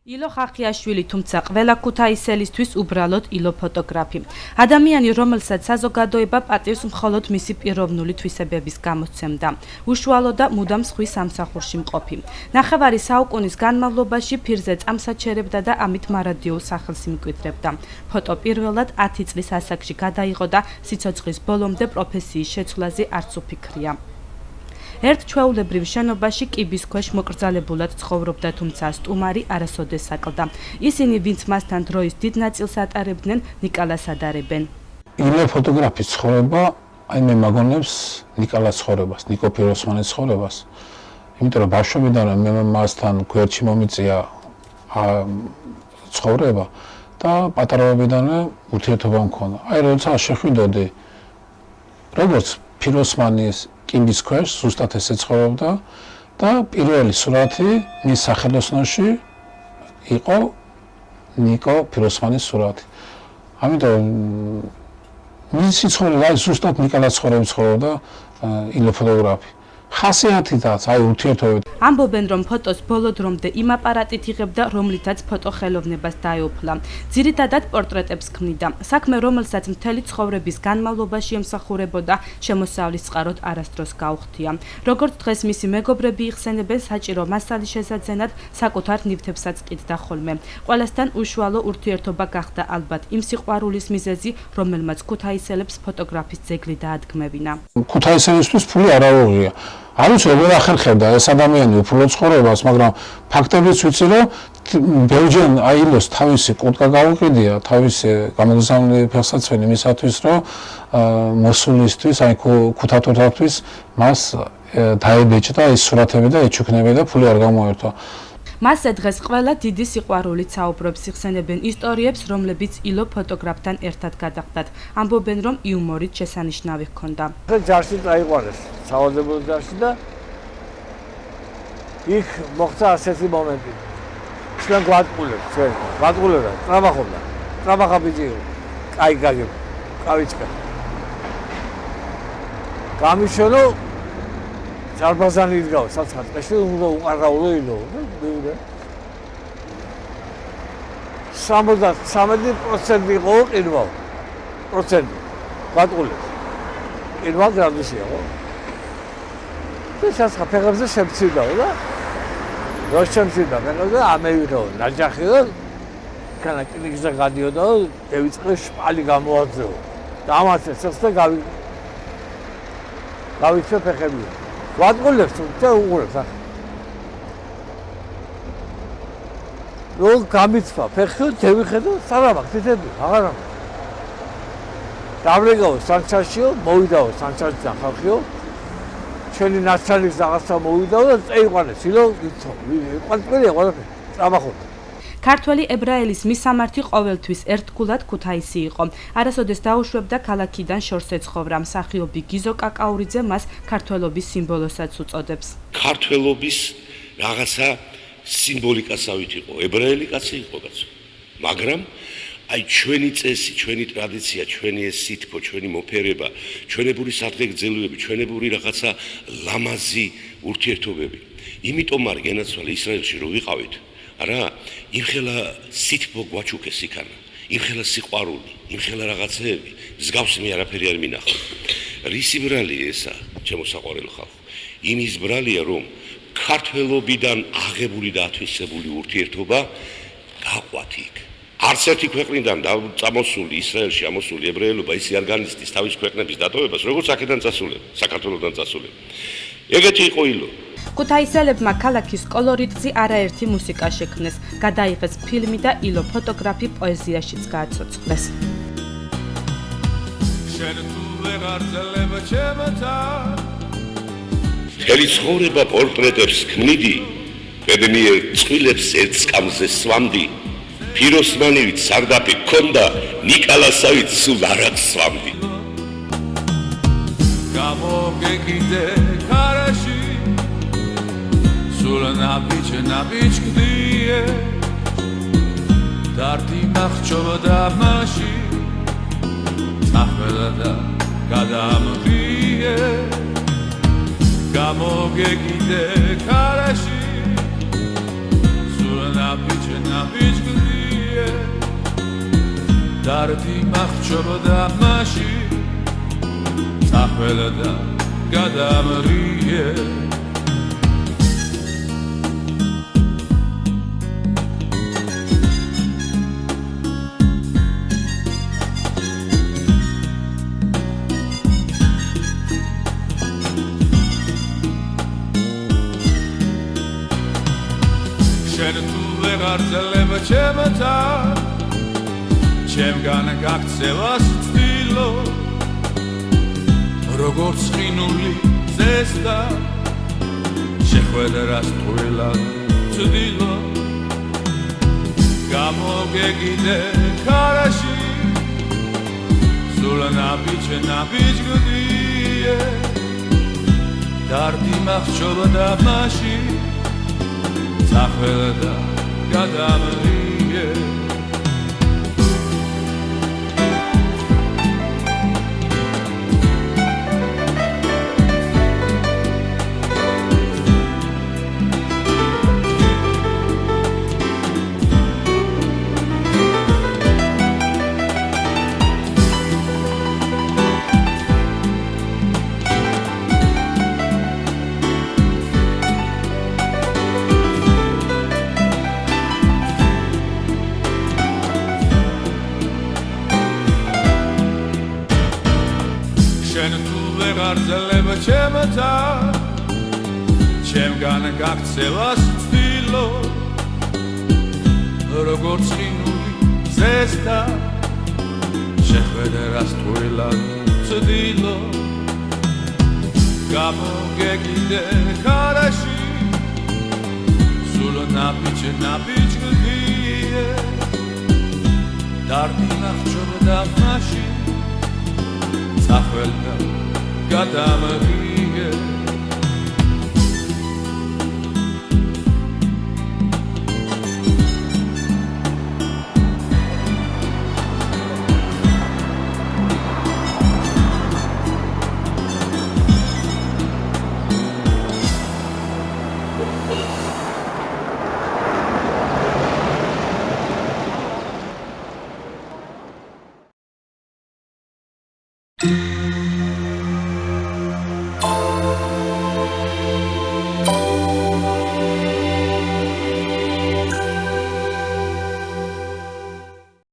ილო ხახიაშვილი, თუმცა ყველა ქუთაისელისთვის უბრალოდ ილო ფოტოგრაფი. ადამიანი, რომელსაც საზოგადოება პატივს მხოლოდ მისი პიროვნული თვისებების გამოსცემდა. უშუალო და მუდამ სხვის სამსახურში მყოფი. ნახევარი საუკუნის განმავლობაში ფირზე წამსაჩერებდა და ამით მარადიულ სახელს იმკვიდრებდა. ფოტო პირველად 10 წლის ასაკში გადაიღო და სიცოცხლის ბოლომდე პროფესიის შეცვლაზე არც უფიქრია. ერთ ჩვეულებრივ შენობაში კიბის ქვეშ მოკრძალებულად ცხოვრობდა, თუმცა სტუმარი არასოდეს აკლდა. ისინი, ვინც მასთან დროის დიდ ნაწილს ატარებდნენ, ნიკალას ადარებენ. ილო ფოტოგრაფის ცხოვრება, მე მაგონებს ნიკალას ცხოვრებას, ნიკო ფიროსმანის ცხოვრებას. იმიტომ რომ ბავშვობიდან მე მასთან გვერდში მომიწია ცხოვრება და პატარაობიდან ურთიერთობა მქონდა. როცა შეხვიდოდი როგორც ფიროსმანის კიბის ქვეშ ზუსტად ესე ცხოვრობდა და პირველი სურათი მის სახელოსნოში იყო ნიკო ფიროსმანის სურათი. ამიტომ მისი ცხოვრება ზუსტად ნიკალას ცხოვრების ცხოვრობდა ილო ფოტოგრაფი. ხასიათითაც ურთიერთობით. ამბობენ, რომ ფოტოს ბოლო დრომდე იმ აპარატით იღებდა, რომლითაც ფოტო ხელოვნებას დაეუფლა. ძირითადად პორტრეტებს ქმნიდა. საქმე, რომელსაც მთელი ცხოვრების განმავლობაში ემსახურებოდა, შემოსავლის წყაროდ არასდროს გაუხდია. როგორც დღეს მისი მეგობრები იხსენებენ, საჭირო მასალის შესაძენად საკუთარ ნივთებსაც ყიდდა ხოლმე. ყველასთან უშუალო ურთიერთობა გახდა ალბათ იმ სიყვარულის მიზეზი, რომელმაც ქუთაისელებს ფოტოგრაფის ძეგლი დაადგმევინა. ქუთაისელისთვის ფული არ აუღია. არ ვიცი როგორ ახერხებდა ეს ადამიანი უფლო ცხოვრებას, მაგრამ ფაქტებიც ვიცი, რომ ბევრჯერ ილოს თავისი კუტკა გაუყიდია, თავისი გამოგზავნილი ფეხსაცმელი მისათვის, რომ მოსულისთვის, ქუთათურთათვის მას დაებეჭდა ის სურათები და ეჩუქნებია და ფული არ გამოერთვა. მასზე დღეს ყველა დიდი სიყვარულით საუბრობს, იხსენებენ ისტორიებს, რომლებიც ილო ფოტოგრაფთან ერთად გადახდათ. ამბობენ, რომ იუმორით შესანიშნავი ჰქონდა. ჯარში წაიყვანეს, სავალდებულო ჯარში და იქ მოხდა ასეთი მომენტი. ჩვენ გვატყულებთ, ტრაბახობდა. ტრაბახა ბიჭი იყო. კაი, კავიჩკა. გამიშენო ჯარბაზანი იდგაო, საწყეში უნდა უყარაულო ილო. 73% იყო ყინვა. პროცენტი. ვატყულებს. ყინვა გრადუსია ხო? ეს ფეხებზე შემცირდაო და რო შემცირდა ფეხებზე ამევიღო ნაჯახი და კანა კლიკზე გადიოდა და დევიწყე შპალი გამოაძეო. და ამას ეს და გავიცე ფეხები. ვატყულებს და უყურებს ახლა. რო გამიცვა ფეხი დევიხედო სარამაკ თითები აღარ ამ. დავრეგაო სანჩაშიო, მოვიდაო სანჩაშიდან ხალხიო. ჩვენი ნაცვალის რაღაცა მოვიდაო და წაიყვანეს ილო იცო. ყველაფერი ტრაბახობდა. ქართველი ებრაელის მისამართი ყოველთვის ერთგულად ქუთაისი იყო. არასოდეს დაუშვებდა ქალაქიდან შორს ეცხოვრა. მსახიობი გიზო კაკაურიძე მას ქართველობის სიმბოლოსაც უწოდებს. ქართველობის რაღაცა სიმბოლიკასავით იყო, ებრაელი კაცი იყო კაცო. მაგრამ ჩვენი წესი, ჩვენი ტრადიცია, ჩვენი ეს სითბო, ჩვენი მოფერება, ჩვენებური სადგეგრძელოები, ჩვენებური რაღაცა ლამაზი ურთიერთობები. იმიტომ არ გენაცვალე ისრაელში რო ვიყავით, არა, იმხელა სითბო გვაჩუქეს იქანა, იმხელა სიყვარული, იმხელა რაღაცეები, მსგავსი მე არაფერი არ მინახავ. რისი ბრალი ესა, ჩემო საყვარელ ხალხო? იმის ბრალია, რომ ქართველობიდან აღებული და ათვისებული ურთიერთობა გაყვათ იქ. არც ერთი ქვეყნიდან წამოსული ისრაელში ამოსული ებრაელობა ისი არ განიცდის თავის ქვეყნების დატოვებას, როგორც აქედან წასულებ, საქართველოდან წასულებ. ეგეთი იყო ილო. ქუთაისელებმა ქალაქის კოლორიტზე არაერთი მუსიკა შექმნეს, გადაიღეს ფილმი და ილო ფოტოგრაფი პოეზიაშიც გააცოცხლეს. მთელი ცხოვრება პორტრეტებს ქმნიდი, ბედნიერ წყვილებს ერთ სკამზე სვამდი, ფიროსმანივით სარდაფი გქონდა, ნიკალასავით სულ არაც სვამდი. გამოგეკიდე ქარაში სულ ნაბიჯ გდიე დარდი მახჩობდა მასში ახლა და გადამღიე გამოგეკიდე ქარაში სულ ნაბიჯ ნაბიჯგდიე დარდი მახჩობდა მაშინ წახველა და გადამრიე შენ თუ ვეღარ ძლებ ჩემთან ჩემგან გაქცევას ვთილო როგორც ხინული ზესდა შეხვედრას თვილად ვცდილო გამოგეგიდე ქარაში სულ ნაბიჯგდიე დარდი მახჩობდა მაშინ წახველა და გადამრიე შენ თუ ვეღარ ძლებ ჩემთან ჩემგან გაქცევას ვთილო როგორც ხინული ზესდა შეხვედრას თვილად ვცდილო გამოგეგიდე ქარაში სულ ნაბიჯგდიე დარდი მახჩობდა მაშინ წახველა გადამრიე